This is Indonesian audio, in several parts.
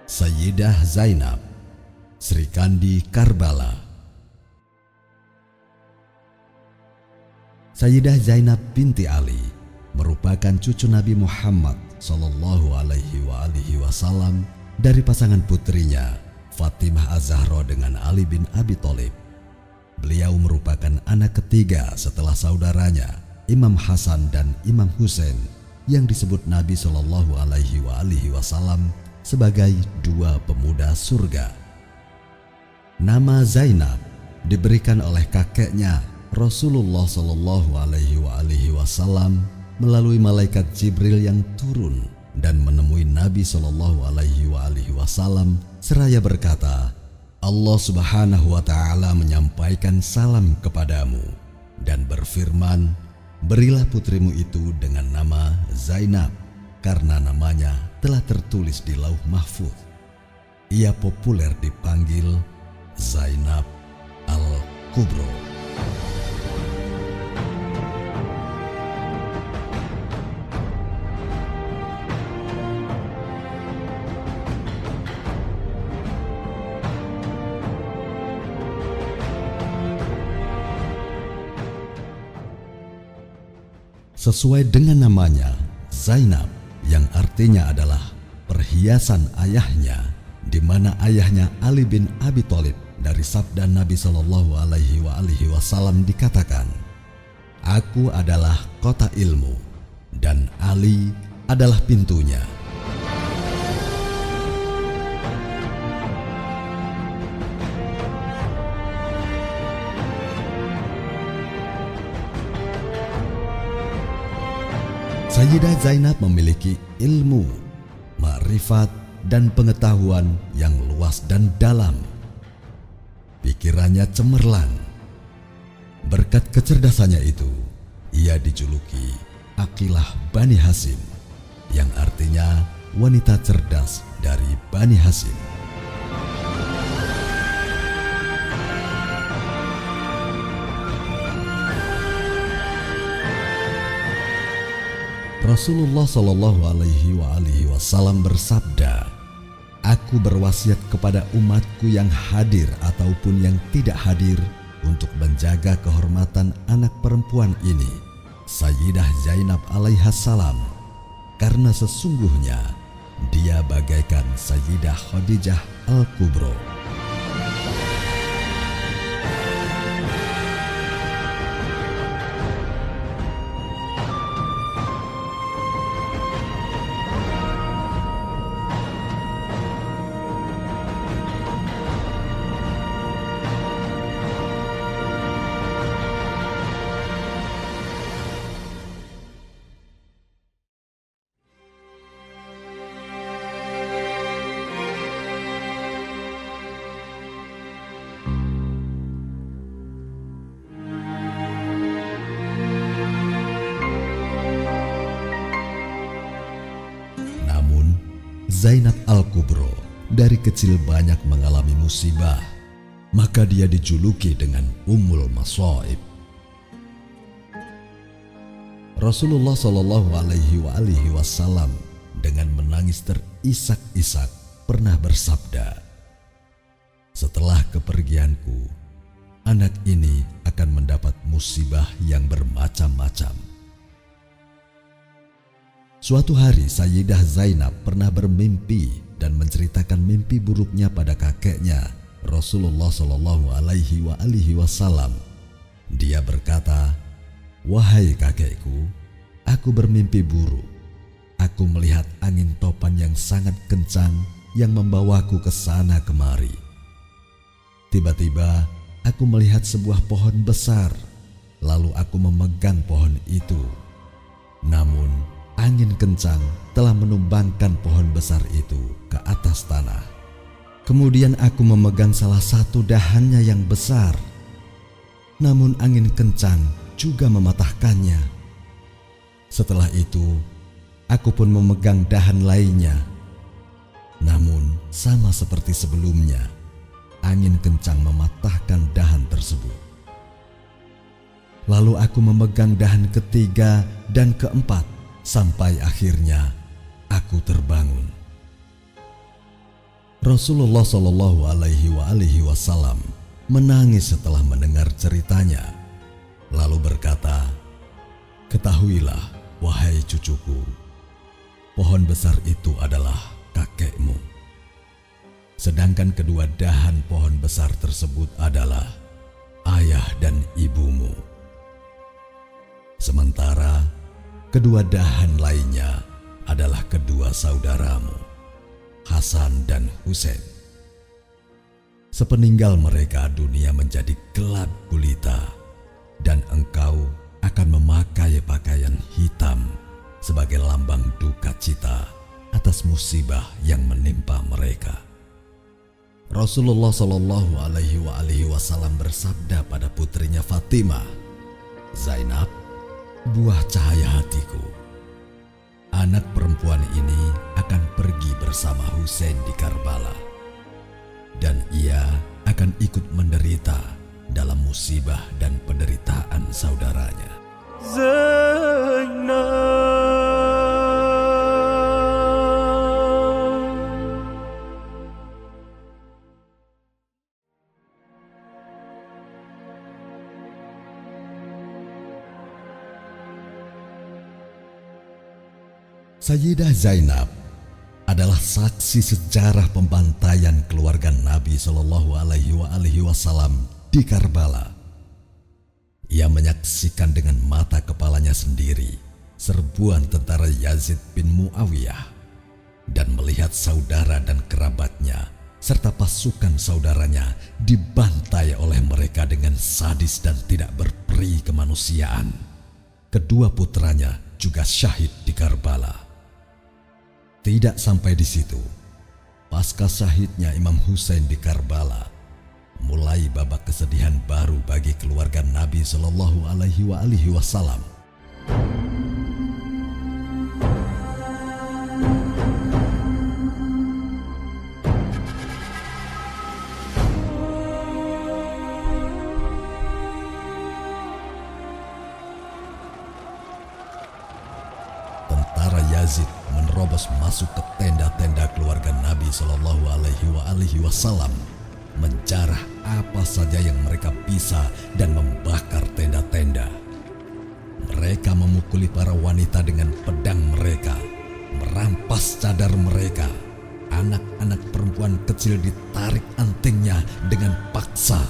Sayyidah Zainab, Sri Kandi Karbala. Sayyidah Zainab binti Ali merupakan cucu Nabi Muhammad sallallahu alaihi wasallam dari pasangan putrinya Fatimah Az-Zahra dengan Ali bin Abi Thalib. Beliau merupakan anak ketiga setelah saudaranya Imam Hasan dan Imam Husain yang disebut Nabi sallallahu alaihi wasallam sebagai dua pemuda surga. Nama Zainab diberikan oleh kakeknya Rasulullah Shallallahu Alaihi Wasallam melalui malaikat Jibril yang turun dan menemui Nabi Shallallahu Alaihi Wasallam seraya berkata, Allah Subhanahu Wa Taala menyampaikan salam kepadamu dan berfirman, berilah putrimu itu dengan nama Zainab karena namanya telah tertulis di Lauh Mahfuz. Ia populer dipanggil Zainab Al-Kubro. Sesuai dengan namanya, Zainab yang artinya adalah perhiasan ayahnya, di mana ayahnya Ali bin Abi Thalib dari sabda Nabi Shallallahu Alaihi Wasallam dikatakan, aku adalah kota ilmu dan Ali adalah pintunya. Sayyidah Zainab memiliki ilmu, makrifat, dan pengetahuan yang luas dan dalam. Pikirannya cemerlang. Berkat kecerdasannya itu, ia dijuluki Aqilah Bani Hasyim, yang artinya wanita cerdas dari Bani Hasyim. Rasulullah Shallallahu Alaihi Wasallam bersabda, aku berwasiat kepada umatku yang hadir ataupun yang tidak hadir untuk menjaga kehormatan anak perempuan ini, Sayyidah Zainab alaihissalam, karena sesungguhnya dia bagaikan Sayyidah Khadijah Al-Kubro. Zainab Al-Kubro dari kecil banyak mengalami musibah, maka dia dijuluki dengan Ummul Masaib. Rasulullah Shallallahu Alaihi Wasallam dengan menangis terisak-isak pernah bersabda, Setelah kepergianku, anak ini akan mendapat musibah yang bermacam-macam. Suatu hari Sayyidah Zainab pernah bermimpi dan menceritakan mimpi buruknya pada kakeknya Rasulullah Shallallahu Alaihi Wasallam. Dia berkata, "Wahai kakekku, aku bermimpi buruk. Aku melihat angin topan yang sangat kencang yang membawaku ke sana kemari. Tiba-tiba aku melihat sebuah pohon besar, lalu aku memegang pohon itu. Namun angin kencang telah menumbangkan pohon besar itu ke atas tanah. Kemudian aku memegang salah satu dahannya yang besar, namun angin kencang juga mematahkannya. Setelah itu, aku pun memegang dahan lainnya. Namun sama seperti sebelumnya, angin kencang mematahkan dahan tersebut. Lalu aku memegang dahan ketiga dan keempat, sampai akhirnya aku terbangun." Rasulullah Shallallahu Alaihi Wasallam menangis setelah mendengar ceritanya, lalu berkata, "Ketahuilah, wahai cucuku, pohon besar itu adalah kakekmu. Sedangkan kedua dahan pohon besar tersebut adalah ayah dan ibumu. Sementara kedua dahan lainnya adalah kedua saudaramu, Hasan dan Husain. Sepeninggal mereka dunia menjadi gelap gulita, dan engkau akan memakai pakaian hitam sebagai lambang duka cita atas musibah yang menimpa mereka." Rasulullah Shallallahu Alaihi Wasallam bersabda pada putrinya Fatimah, "Zainab, buah cahaya hatiku, anak perempuan ini akan pergi bersama Husain di Karbala, dan ia akan ikut menderita dalam musibah dan penderitaan saudaranya." Zainab. Sayyidah Zainab adalah saksi sejarah pembantaian keluarga Nabi Shallallahu Alaihi Wasallam di Karbala. Ia menyaksikan dengan mata kepalanya sendiri serbuan tentara Yazid bin Muawiyah dan melihat saudara dan kerabatnya serta pasukan saudaranya dibantai oleh mereka dengan sadis dan tidak berperi kemanusiaan. Kedua putranya juga syahid di Karbala. Tidak sampai di situ, pasca syahidnya Imam Husain di Karbala, mulai babak kesedihan baru bagi keluarga Nabi Shallallahu Alaihi Wasallam. Tentara Yazid menerobos masuk ke tenda-tenda keluarga Nabi Shallallahu Alaihi Wasallam, menjarah apa saja yang mereka bisa dan membakar tenda-tenda. Mereka memukuli para wanita dengan pedang mereka, merampas cadar mereka. Anak-anak perempuan kecil ditarik antingnya dengan paksa.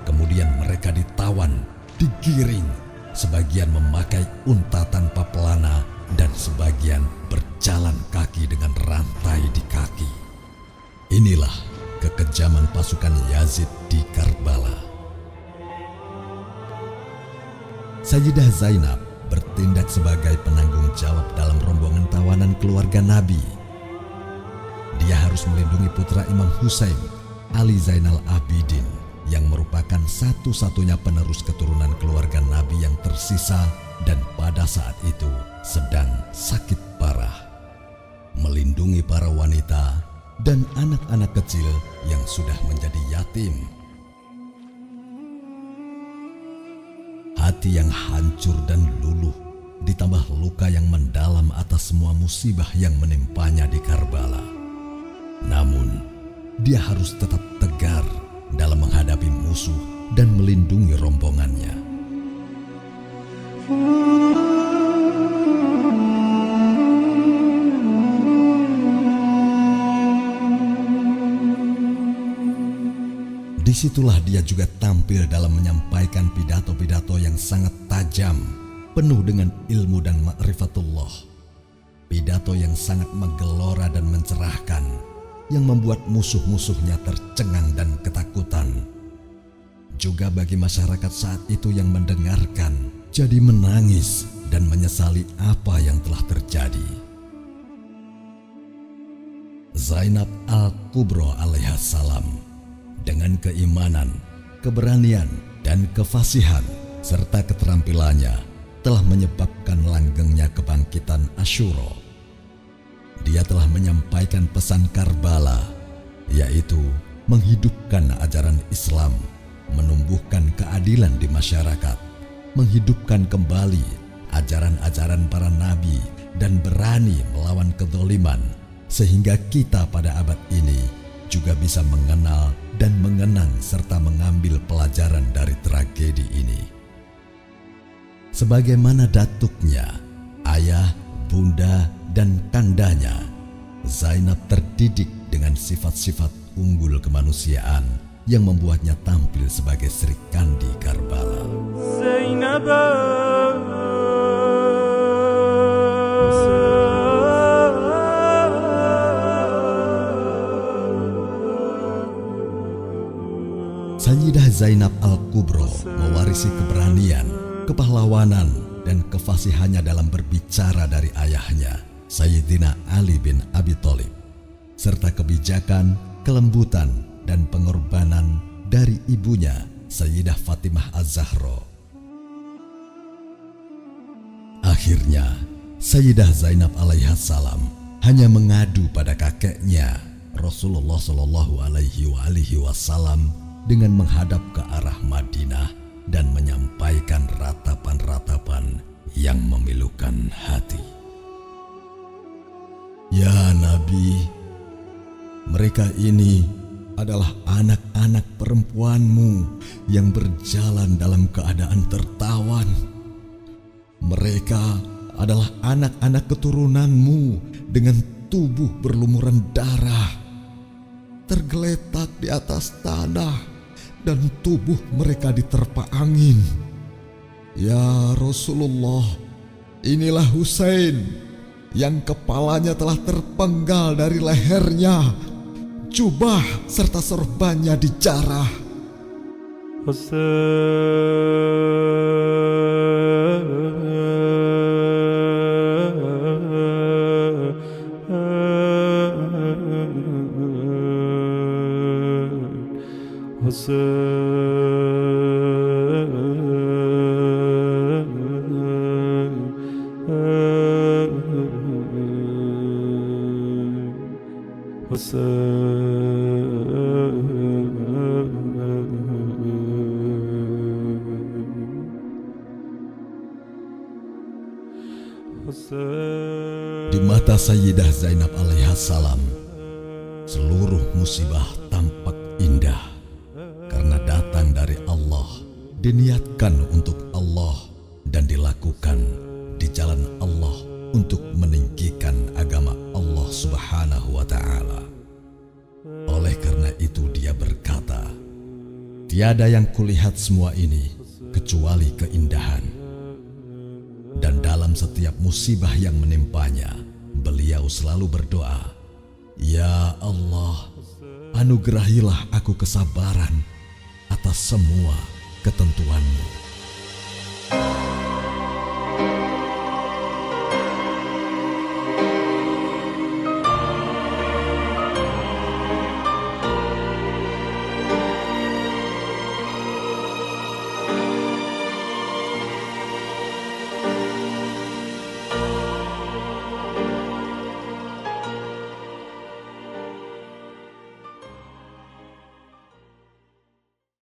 Kemudian mereka ditawan, digiring. Sebagian memakai unta tanpa pelana dan sebagian berjalan kaki dengan rantai di kaki. Inilah kekejaman pasukan Yazid di Karbala. Sayyidah Zainab bertindak sebagai penanggung jawab dalam rombongan tawanan keluarga Nabi. Dia harus melindungi putra Imam Husain, Ali Zainal Abidin, yang merupakan satu-satunya penerus keturunan keluarga Nabi yang tersisa dan pada saat itu sedang sakit parah. Melindungi para wanita dan anak-anak kecil yang sudah menjadi yatim. Hati yang hancur dan luluh, ditambah luka yang mendalam atas semua musibah yang menimpanya di Karbala. Namun, dia harus tetap tegar musuh dan melindungi rombongannya. Disitulah dia juga tampil dalam menyampaikan pidato-pidato yang sangat tajam, penuh dengan ilmu dan ma'rifatullah. Pidato yang sangat menggelora dan mencerahkan, yang membuat musuh-musuhnya tercengang dan ketakutan. Juga bagi masyarakat saat itu yang mendengarkan, jadi menangis dan menyesali apa yang telah terjadi. Zainab Al-Kubro alaihissalam dengan keimanan, keberanian, dan kefasihan serta keterampilannya telah menyebabkan langgengnya kebangkitan Asyura. Dia telah menyampaikan pesan Karbala, yaitu menghidupkan ajaran Islam, menumbuhkan keadilan di masyarakat, menghidupkan kembali ajaran-ajaran para nabi, dan berani melawan kezaliman, sehingga kita pada abad ini juga bisa mengenal dan mengenang serta mengambil pelajaran dari tragedi ini. Sebagaimana datuknya, ayah, bunda, dan kandanya, Zainab terdidik dengan sifat-sifat unggul kemanusiaan yang membuatnya tampil sebagai Sri Kandi Karbala. Zainab Sayyidah Zainab Al-Kubro mewarisi keberanian, kepahlawanan, dan kefasihannya dalam berbicara dari ayahnya, Sayyidina Ali bin Abi Thalib, serta kebijakan, kelembutan, dan pengorbanan dari ibunya, Sayyidah Fatimah Az-Zahra. Akhirnya, Sayyidah Zainab alaihissalam hanya mengadu pada kakeknya, Rasulullah SAW, dengan menghadap ke arah Madinah dan menyampaikan ratapan-ratapan yang memilukan hati. Ya Nabi, mereka ini adalah anak-anak perempuanmu yang berjalan dalam keadaan tertawan. Mereka adalah anak-anak keturunanmu dengan tubuh berlumuran darah, tergeletak di atas tanah, dan tubuh mereka diterpa angin. Ya Rasulullah, inilah Husain yang kepalanya telah terpenggal dari lehernya, jubah serta sorbannya dijarah. Di mata Sayyidah Zainab alaihissalam, seluruh musibah tampak indah karena datang dari Allah, diniatkan untuk Allah, dan dilakukan di jalan Allah untuk meninggikan agama Allah Subhanahu wa Ta'ala. Oleh karena itu dia berkata, tiada yang kulihat semua ini kecuali keindahan. Dan dalam setiap musibah yang menimpanya, beliau selalu berdoa, Ya Allah, anugerahilah aku kesabaran atas semua ketentuanmu.